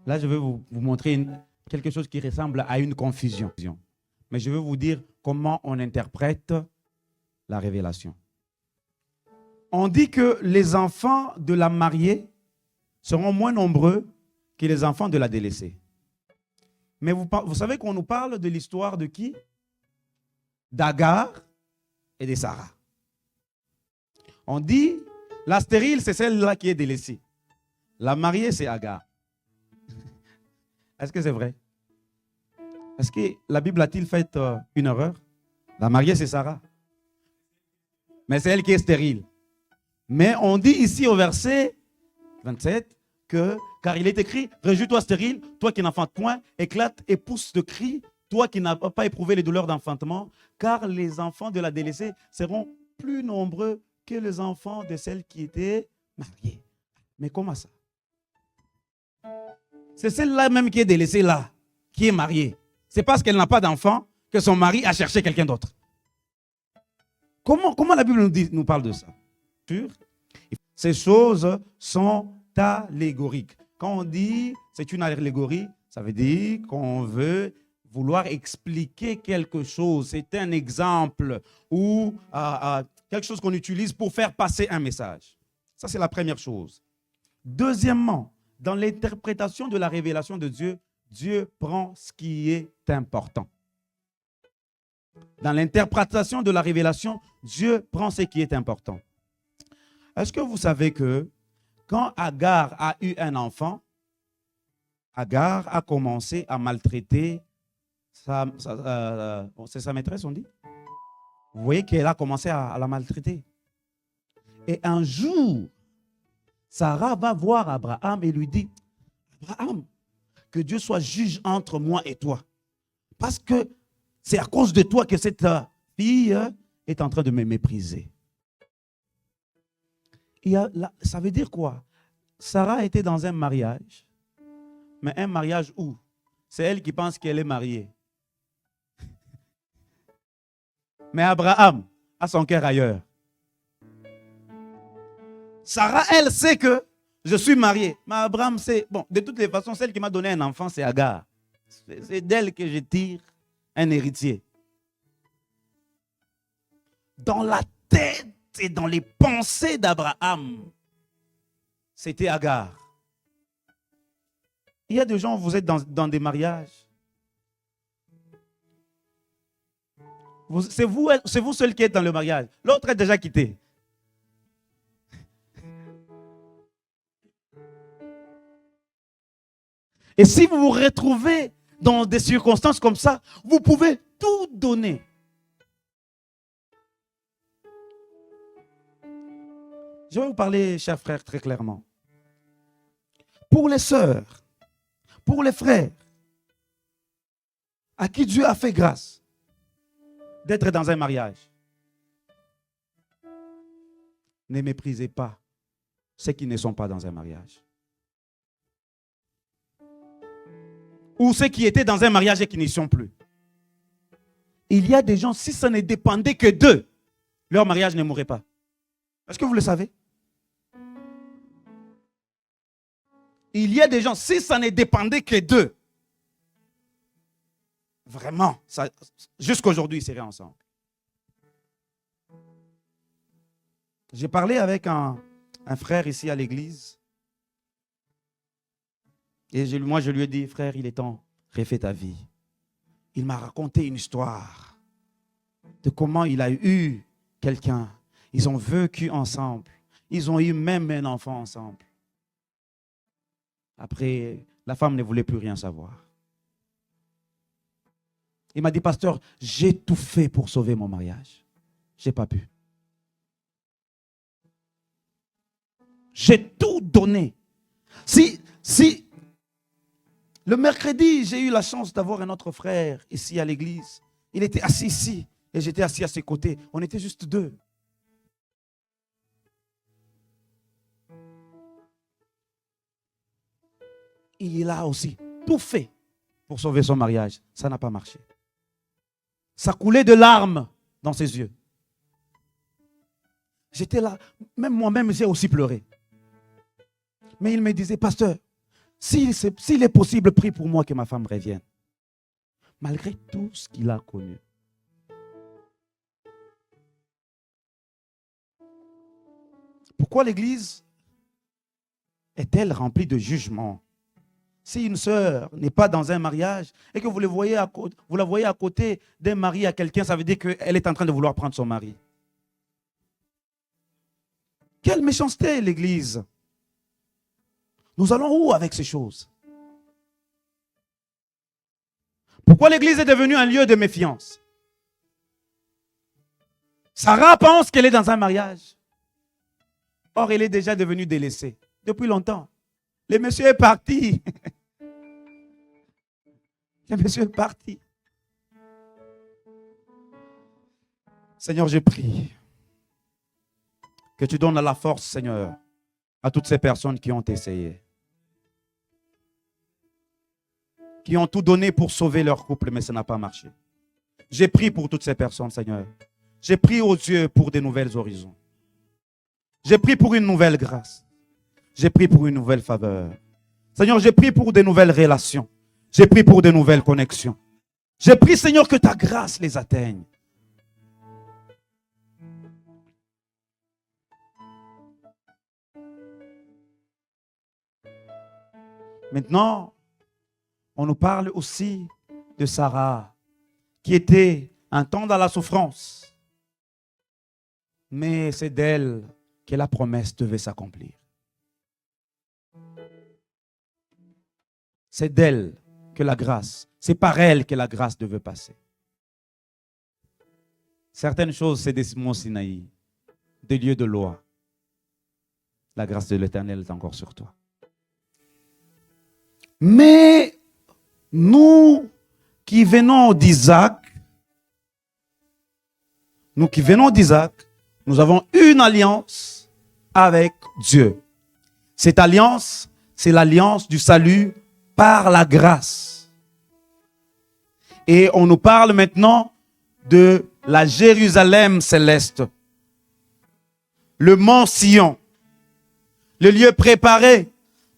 Là, je vais vous montrer quelque chose qui ressemble à une confusion. Mais je vais vous dire comment on interprète la révélation. On dit que les enfants de la mariée seront moins nombreux que les enfants de la délaissée. Mais vous savez qu'on nous parle de l'histoire de qui? D'Agar et de Sarah. On dit, la stérile, c'est celle-là qui est délaissée. La mariée, c'est Agar. Est-ce que c'est vrai? Est-ce que la Bible a-t-il fait une erreur? La mariée, c'est Sarah. Mais c'est elle qui est stérile. Mais on dit ici au verset 27 que, car il est écrit, réjouis-toi stérile, toi qui n'enfantes point, éclate et pousse de cris, toi qui n'as pas éprouvé les douleurs d'enfantement, car les enfants de la délaissée seront plus nombreux que les enfants de celle qui était mariée. Mais comment ça? C'est celle-là même qui est délaissée là, qui est mariée. C'est parce qu'elle n'a pas d'enfant que son mari a cherché quelqu'un d'autre. Comment la Bible nous parle de ça? Ces choses sont allégoriques. Quand on dit c'est une allégorie, ça veut dire qu'on veut vouloir expliquer quelque chose. C'est un exemple ou quelque chose qu'on utilise pour faire passer un message. Ça, c'est la première chose. Deuxièmement, dans l'interprétation de la révélation de Dieu, Dieu prend ce qui est important. Dans l'interprétation de la révélation, Dieu prend ce qui est important. Est-ce que vous savez que quand Agar a eu un enfant, Agar a commencé à maltraiter c'est sa maîtresse, on dit? Vous voyez qu'elle a commencé à la maltraiter. Et un jour, Sarah va voir Abraham et lui dit, Abraham, que Dieu soit juge entre moi et toi. Parce que c'est à cause de toi que cette fille est en train de me mépriser. Ça veut dire quoi? Sarah était dans un mariage. Mais un mariage où? C'est elle qui pense qu'elle est mariée. Mais Abraham a son cœur ailleurs. Sarah, elle sait que je suis marié. Mais Abraham sait, bon, de toutes les façons, celle qui m'a donné un enfant, c'est Agar. C'est d'elle que je tire un héritier. Dans la tête et dans les pensées d'Abraham, c'était Agar. Il y a des gens, vous êtes dans des mariages. C'est vous seul qui êtes dans le mariage. L'autre est déjà quitté. Et si vous vous retrouvez dans des circonstances comme ça, vous pouvez tout donner. Je vais vous parler, chers frères, très clairement. Pour les sœurs, pour les frères, à qui Dieu a fait grâce d'être dans un mariage, ne méprisez pas ceux qui ne sont pas dans un mariage. Ou ceux qui étaient dans un mariage et qui n'y sont plus. Il y a des gens, si ça ne dépendait que d'eux, leur mariage ne mourrait pas. Est-ce que vous le savez? Il y a des gens, si ça ne dépendait que d'eux, vraiment, jusqu'aujourd'hui, ils seraient ensemble. J'ai parlé avec un frère ici à l'église. Et moi, je lui ai dit, frère, il est temps, refais ta vie. Il m'a raconté une histoire de comment il a eu quelqu'un. Ils ont vécu ensemble. Ils ont eu même un enfant ensemble. Après, la femme ne voulait plus rien savoir. Il m'a dit, pasteur, j'ai tout fait pour sauver mon mariage. Je n'ai pas pu. J'ai tout donné. Si le mercredi, j'ai eu la chance d'avoir un autre frère ici à l'église. Il était assis ici et j'étais assis à ses côtés. On était juste deux. Il a aussi tout fait pour sauver son mariage. Ça n'a pas marché. Ça coulait de larmes dans ses yeux. J'étais là, même moi-même, j'ai aussi pleuré. Mais il me disait, pasteur, S'il est possible, prie pour moi que ma femme revienne. Malgré tout ce qu'il a connu. Pourquoi l'Église est-elle remplie de jugement? Si une sœur n'est pas dans un mariage et que vous la voyez à côté d'un mari à quelqu'un, ça veut dire qu'elle est en train de vouloir prendre son mari. Quelle méchanceté, l'Église! Nous allons où avec ces choses? Pourquoi l'Église est devenue un lieu de méfiance? Sarah pense qu'elle est dans un mariage. Or, elle est déjà devenue délaissée depuis longtemps. Le monsieur est parti. Le monsieur est parti. Seigneur, je prie que tu donnes la force, Seigneur, à toutes ces personnes qui ont essayé, qui ont tout donné pour sauver leur couple, mais ça n'a pas marché. J'ai prié pour toutes ces personnes, Seigneur. J'ai prié aux dieux pour de nouvelles horizons. J'ai prié pour une nouvelle grâce. J'ai prié pour une nouvelle faveur. Seigneur, j'ai prié pour de nouvelles relations. J'ai prié pour de nouvelles connexions. J'ai prié, Seigneur, que ta grâce les atteigne. Maintenant, on nous parle aussi de Sarah, qui était un temps dans la souffrance. Mais c'est d'elle que la promesse devait s'accomplir. C'est d'elle que la grâce, c'est par elle que la grâce devait passer. Certaines choses, c'est des monts Sinaï, des lieux de loi. La grâce de l'Éternel est encore sur toi. Mais nous qui venons d'Isaac, nous avons une alliance avec Dieu. Cette alliance, c'est l'alliance du salut par la grâce. Et on nous parle maintenant de la Jérusalem céleste, le mont Sion, le lieu préparé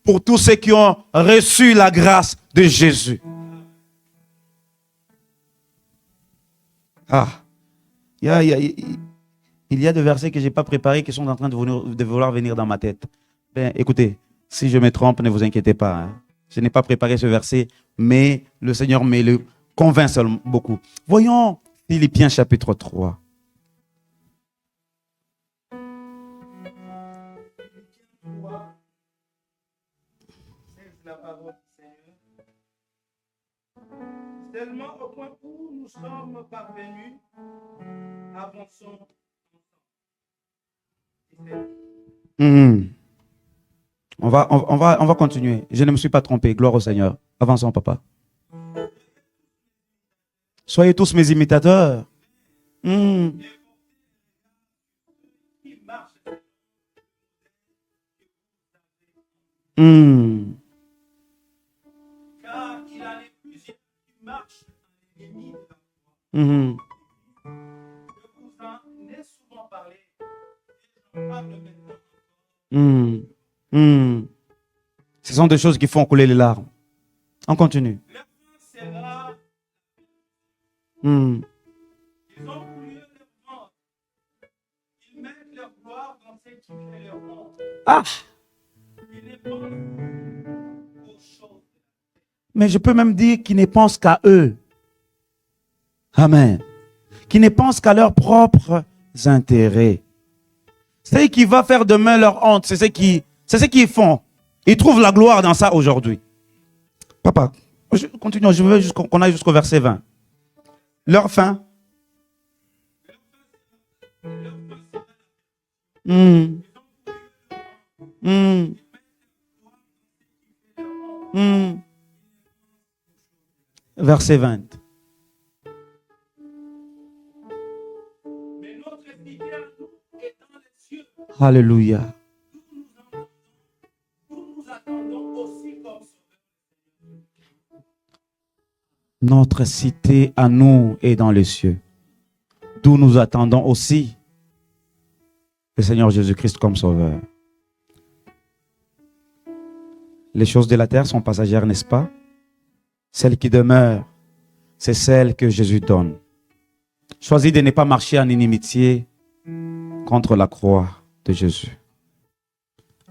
pour tous ceux qui ont reçu la grâce de Jésus. Il y a des versets que je n'ai pas préparés qui sont en train de vouloir venir dans ma tête. Ben, écoutez, si je me trompe, ne vous inquiétez pas. Hein. Je n'ai pas préparé ce verset, mais le Seigneur me le convainc beaucoup. Voyons Philippiens chapitre 3. Tellement au point où nous sommes parvenus, avançons. On va continuer. Je ne me suis pas trompé. Gloire au Seigneur. Avançons, papa. Soyez tous mes imitateurs. Car il en est plusieurs qui marchent dans les limites de la foi. Je vous en ai souvent parlé. Et j'en parle maintenant. Ce sont des choses qui font couler les larmes. On continue. Leur fin sera. Ils ont voulu leur vendre. Ils mettent leur gloire dans ce qui fait leur honte. Ils ne pensent aux choses. Mais je peux même dire qu'ils ne pensent qu'à eux. Amen. Qu'ils ne pensent qu'à leurs propres intérêts. C'est ce qui va faire demain leur honte. C'est ce qu'ils font. Ils trouvent la gloire dans ça aujourd'hui. Papa, continuons. Je veux qu'on aille jusqu'au verset 20. Leur fin. Verset 20. Mais notre cité à nous est dans les cieux. Alléluia. Nous attendons aussi comme notre cité à nous est dans les cieux, d'où nous attendons aussi le Seigneur Jésus-Christ comme sauveur. Les choses de la terre sont passagères, n'est-ce pas? Celle qui demeure, c'est celle que Jésus donne. Choisis de ne pas marcher en inimitié contre la croix de Jésus.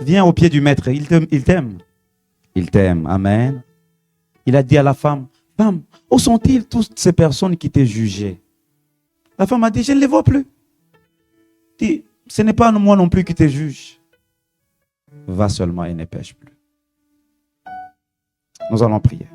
Viens au pied du Maître, il t'aime. Il t'aime, amen. Il a dit à la femme, femme, où sont-ils toutes ces personnes qui t'ont jugé? La femme a dit, je ne les vois plus. Il dit, ce n'est pas moi non plus qui te juge. Va seulement et ne pêche plus. Nous allons prier.